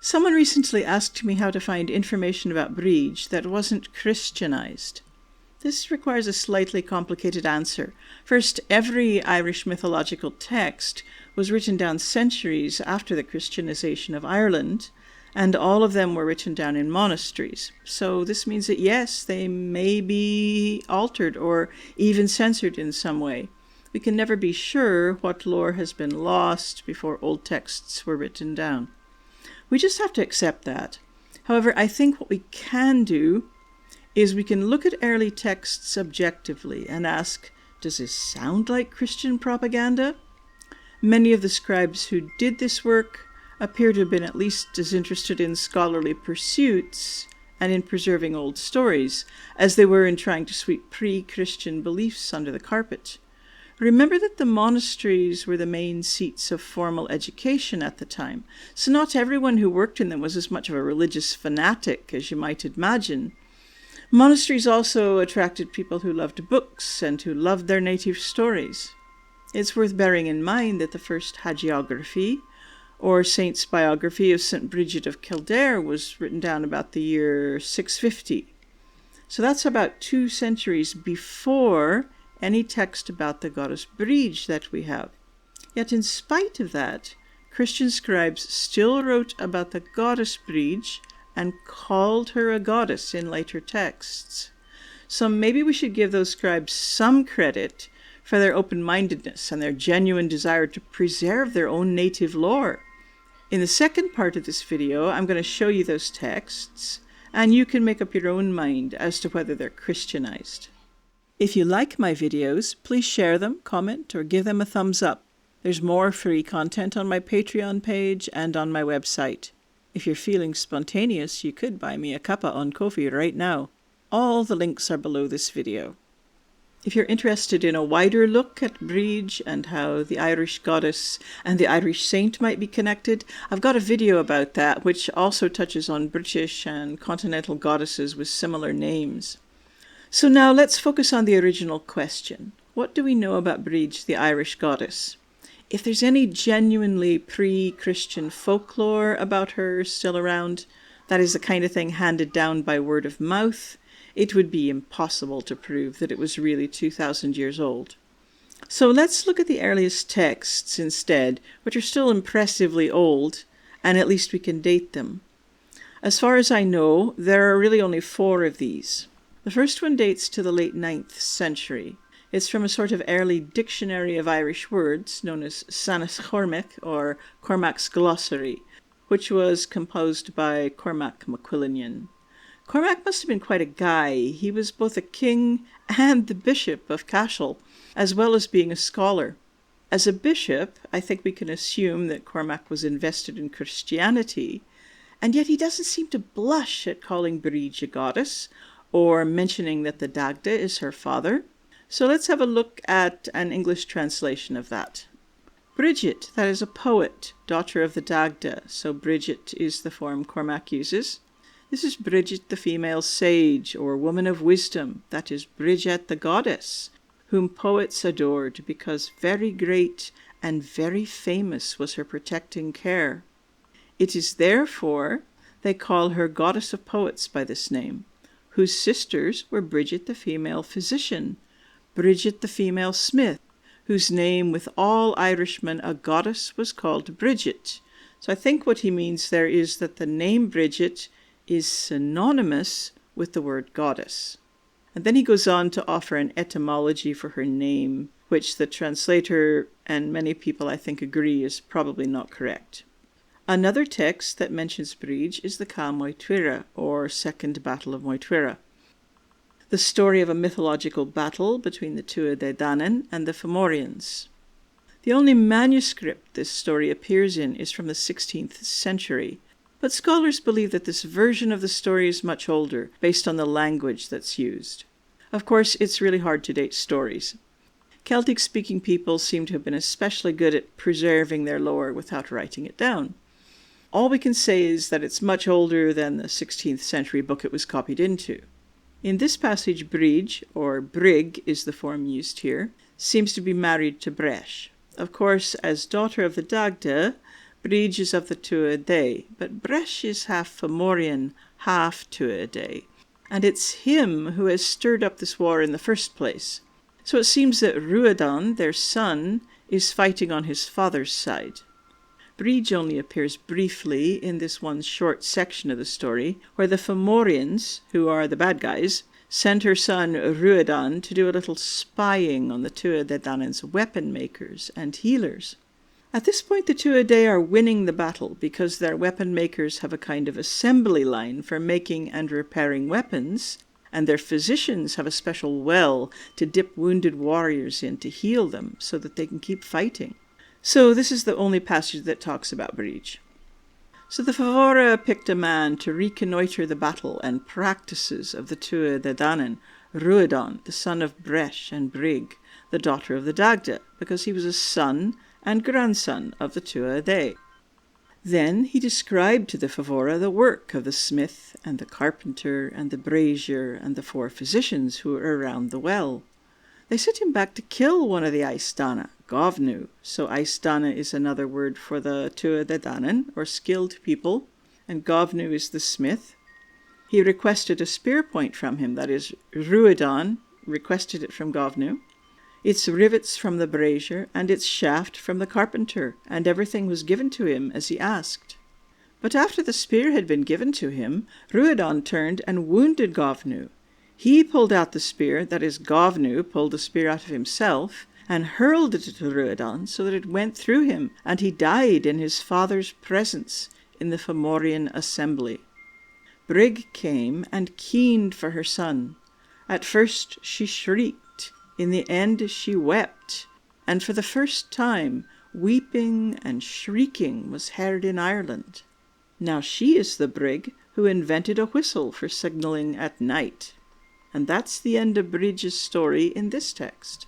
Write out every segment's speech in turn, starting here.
Someone recently asked me how to find information about Brigid that wasn't Christianized. This requires a slightly complicated answer. First, every Irish mythological text was written down centuries after the Christianization of Ireland, and all of them were written down in monasteries. So this means that yes, they may be altered or even censored in some way. We can never be sure what lore has been lost before old texts were written down. We just have to accept that. However, I think what we can do is we can look at early texts objectively and ask, does this sound like Christian propaganda? Many of the scribes who did this work appear to have been at least as interested in scholarly pursuits and in preserving old stories as they were in trying to sweep pre-Christian beliefs under the carpet. Remember that the monasteries were the main seats of formal education at the time, so not everyone who worked in them was as much of a religious fanatic as you might imagine. Monasteries also attracted people who loved books and who loved their native stories. It's worth bearing in mind that the first hagiography, or saint's biography of St. Brigid of Kildare, was written down about the year 650. So that's about 2 centuries before any text about the goddess Brigid that we have. Yet in spite of that, Christian scribes still wrote about the goddess Brigid and called her a goddess in later texts. So maybe we should give those scribes some credit for their open-mindedness and their genuine desire to preserve their own native lore. In the second part of this video, I'm going to show you those texts, and you can make up your own mind as to whether they're Christianized. If you like my videos, please share them, comment, or give them a thumbs up. There's more free content on my Patreon page and on my website. If you're feeling spontaneous, you could buy me a cuppa on Ko-fi right now. All the links are below this video. If you're interested in a wider look at Brigid and how the Irish goddess and the Irish saint might be connected, I've got a video about that, which also touches on British and continental goddesses with similar names. So now let's focus on the original question. What do we know about Brigid, the Irish goddess? If there's any genuinely pre-Christian folklore about her still around, that is the kind of thing handed down by word of mouth, it would be impossible to prove that it was really 2,000 years old. So let's look at the earliest texts instead, which are still impressively old, and at least we can date them. As far as I know, there are really only 4 of these. The first one dates to the late 9th century. It's from a sort of early dictionary of Irish words known as Sanas Cormac, or Cormac's Glossary, which was composed by Cormac Macquillan. Cormac must have been quite a guy. He was both a king and the bishop of Cashel, as well as being a scholar. As a bishop, I think we can assume that Cormac was invested in Christianity, and yet he doesn't seem to blush at calling Brigid a goddess, or mentioning that the Dagda is her father. So let's have a look at an English translation of that. Brigid, that is a poet, daughter of the Dagda, so Brigid is the form Cormac uses. This is Brigid the female sage, or woman of wisdom, that is Brigid the goddess, whom poets adored because very great and very famous was her protecting care. It is therefore they call her goddess of poets by this name, whose sisters were Brigid the female physician, Brigid the female smith, whose name with all Irishmen a goddess was called Brigid. So I think what he means there is that the name Brigid is synonymous with the word goddess. And then he goes on to offer an etymology for her name, which the translator and many people I think agree is probably not correct. Another text that mentions Brigid is the Ca Tuired, or Second Battle of Tuired, the story of a mythological battle between the Tuired and the Fomorians. The only manuscript this story appears in is from the 16th century, but scholars believe that this version of the story is much older, based on the language that's used. Of course, it's really hard to date stories. Celtic-speaking people seem to have been especially good at preserving their lore without writing it down. All we can say is that it's much older than the 16th century book it was copied into. In this passage, Brigid, or Brig is the form used here, seems to be married to Breis. Of course, as daughter of the Dagda, Brigid is of the Tuired, but Breis is half Fomorian, half Tuired, and it's him who has stirred up this war in the first place. So it seems that Ruadan, their son, is fighting on his father's side. Brigid only appears briefly in this one short section of the story, where the Fomorians, who are the bad guys, send her son Ruadan to do a little spying on the Tuired weapon makers and healers. At this point, the Tuired are winning the battle because their weapon makers have a kind of assembly line for making and repairing weapons, and their physicians have a special well to dip wounded warriors in to heal them so that they can keep fighting. So this is the only passage that talks about Brigid. So the Fomora picked a man to reconnoitre the battle and practices of the Tuired, Ruadan, the son of Breis and Brigid, the daughter of the Dagda, because he was a son and grandson of the Tuired. Then he described to the Fomora the work of the smith and the carpenter and the brazier and the 4 physicians who were around the well. They sent him back to kill one of the Aistana, Govnu. So Aistana is another word for the Tuired, or skilled people, and Govnu is the smith. He requested a spear point from him, that is, Ruadan requested it from Govnu, its rivets from the brazier, and its shaft from the carpenter, and everything was given to him as he asked. But after the spear had been given to him, Ruadan turned and wounded Govnu. He pulled out the spear, that is, Govnu pulled the spear out of himself, and hurled it to Ruadan so that it went through him, and he died in his father's presence in the Fomorian assembly. Brigid came and keened for her son. At first she shrieked, in the end she wept, and for the first time weeping and shrieking was heard in Ireland. Now she is the Brigid who invented a whistle for signalling at night. And that's the end of Brigid's story in this text.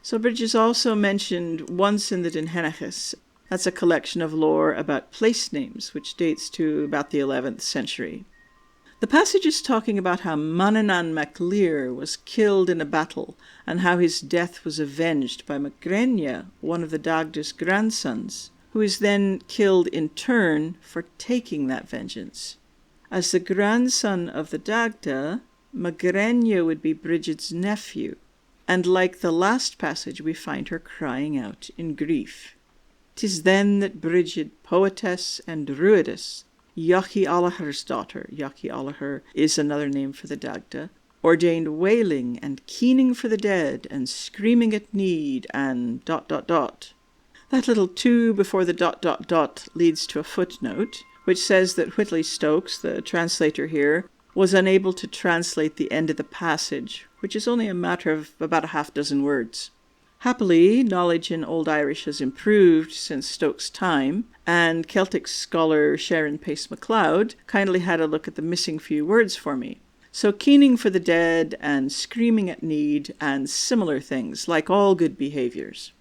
So Brigid is also mentioned once in the Dindshenchas. That's a collection of lore about place names, which dates to about the 11th century. The passage is talking about how Manannán mac Lir was killed in a battle, and how his death was avenged by Maige, one of the Dagda's grandsons, who is then killed in turn for taking that vengeance. As the grandson of the Dagda, Maige would be Brigid's nephew, and like the last passage we find her crying out in grief. 'Tis then that Brigid, poetess and druidess, Jochi Allacher's daughter, Jochi Allacher is another name for the Dagda, ordained wailing and keening for the dead and screaming at need and ... That little 2 before the ... leads to a footnote, which says that Whitley Stokes, the translator here, was unable to translate the end of the passage, which is only a matter of about a half-dozen words. Happily, knowledge in Old Irish has improved since Stokes' time, and Celtic scholar Sharon Pace MacLeod kindly had a look at the missing few words for me. So keening for the dead and screaming at need and similar things, like all good behaviors.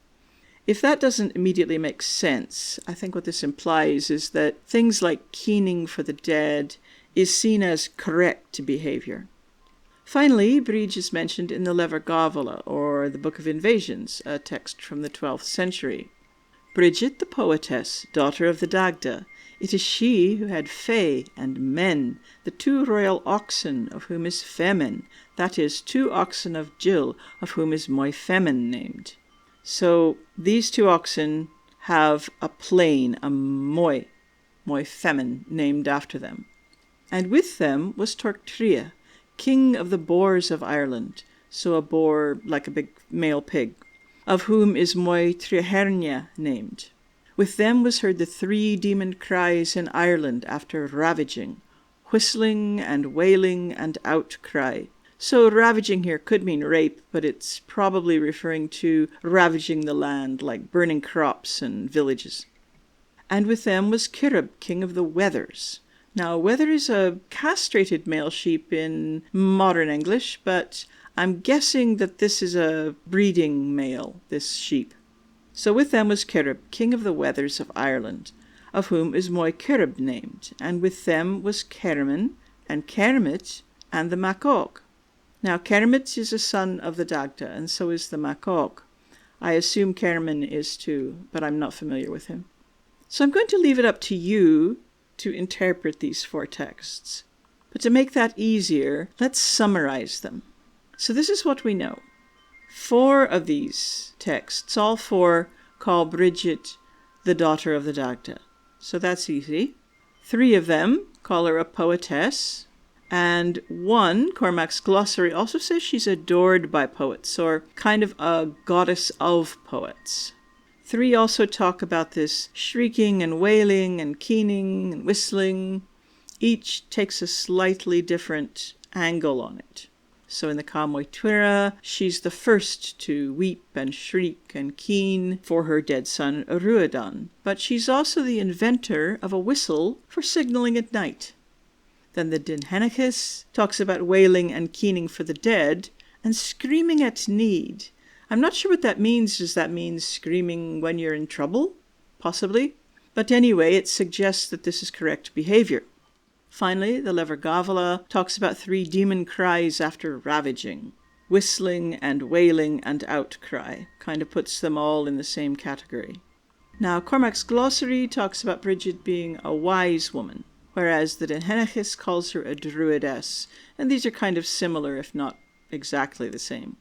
If that doesn't immediately make sense, I think what this implies is that things like keening for the dead is seen as correct behavior. Finally, Brigid is mentioned in the Gabála, or the Book of Invasions, a text from the 12th century. Brigid, the poetess, daughter of the Dagda, it is she who had Fé and Men, the 2 royal oxen, of whom is Femen, that is, 2 oxen of Jill, of whom is Femen named. So these 2 oxen have a plain, a Femen, named after them. And with them was Tuired, king of the boars of Ireland, so a boar like a big male pig, of whom is Tuired named. With them was heard the 3 demon cries in Ireland after ravaging, whistling and wailing and outcry. So ravaging here could mean rape, but it's probably referring to ravaging the land, like burning crops and villages. And with them was Tuired, king of the wethers. Now, a wether is a castrated male sheep in modern English, but I'm guessing that this is a breeding male, this sheep. So with them was Tuired, king of the wethers of Ireland, of whom is Tuired named, and with them was Cerman, and Kermit, and the Macog. Now, Kermit is a son of the Dagda, and so is the Macog. I assume Cerman is too, but I'm not familiar with him. So I'm going to leave it up to you to interpret these 4 texts. But to make that easier, let's summarize them. So this is what we know. 4 of these texts, all 4, call Brigid the daughter of the Dagda. So that's easy. 3 of them call her a poetess. And 1, Cormac's Glossary, also says she's adored by poets, or kind of a goddess of poets. 3 also talk about this shrieking and wailing and keening and whistling. Each takes a slightly different angle on it. So in the Tuired, she's the first to weep and shriek and keen for her dead son Ruadan, but she's also the inventor of a whistle for signaling at night. Then the Dindshenchas talks about wailing and keening for the dead and screaming at need. I'm not sure what that means. Does that mean screaming when you're in trouble? Possibly. But anyway, it suggests that this is correct behavior. Finally, the Gabála talks about 3 demon cries after ravaging. Whistling and wailing and outcry. Kind of puts them all in the same category. Now, Cormac's Glossary talks about Brigid being a wise woman, whereas the Dindshenchas calls her a druidess, and these are kind of similar, if not exactly the same.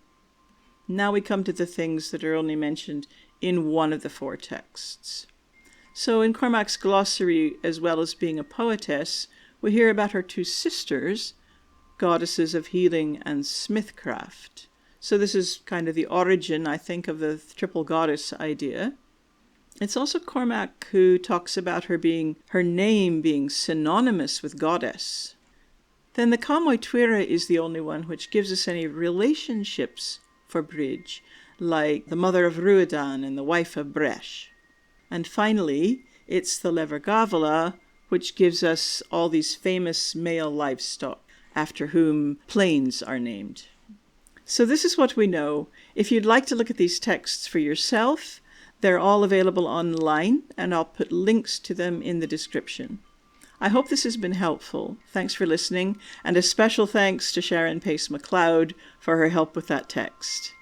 Now we come to the things that are only mentioned in one of the 4 texts. So in Cormac's Glossary, as well as being a poetess, we hear about her 2 sisters, goddesses of healing and smithcraft. So this is kind of the origin, I think, of the triple goddess idea. It's also Cormac who talks about her name being synonymous with goddess. Then the Tuired is the only one which gives us any relationships for Brigid, like the mother of Ruadan and the wife of Maige. And finally, it's the Gabála, which gives us all these famous male livestock, after whom plains are named. So this is what we know. If you'd like to look at these texts for yourself, they're all available online, and I'll put links to them in the description. I hope this has been helpful. Thanks for listening, and a special thanks to Sharon Pace MacLeod for her help with that text.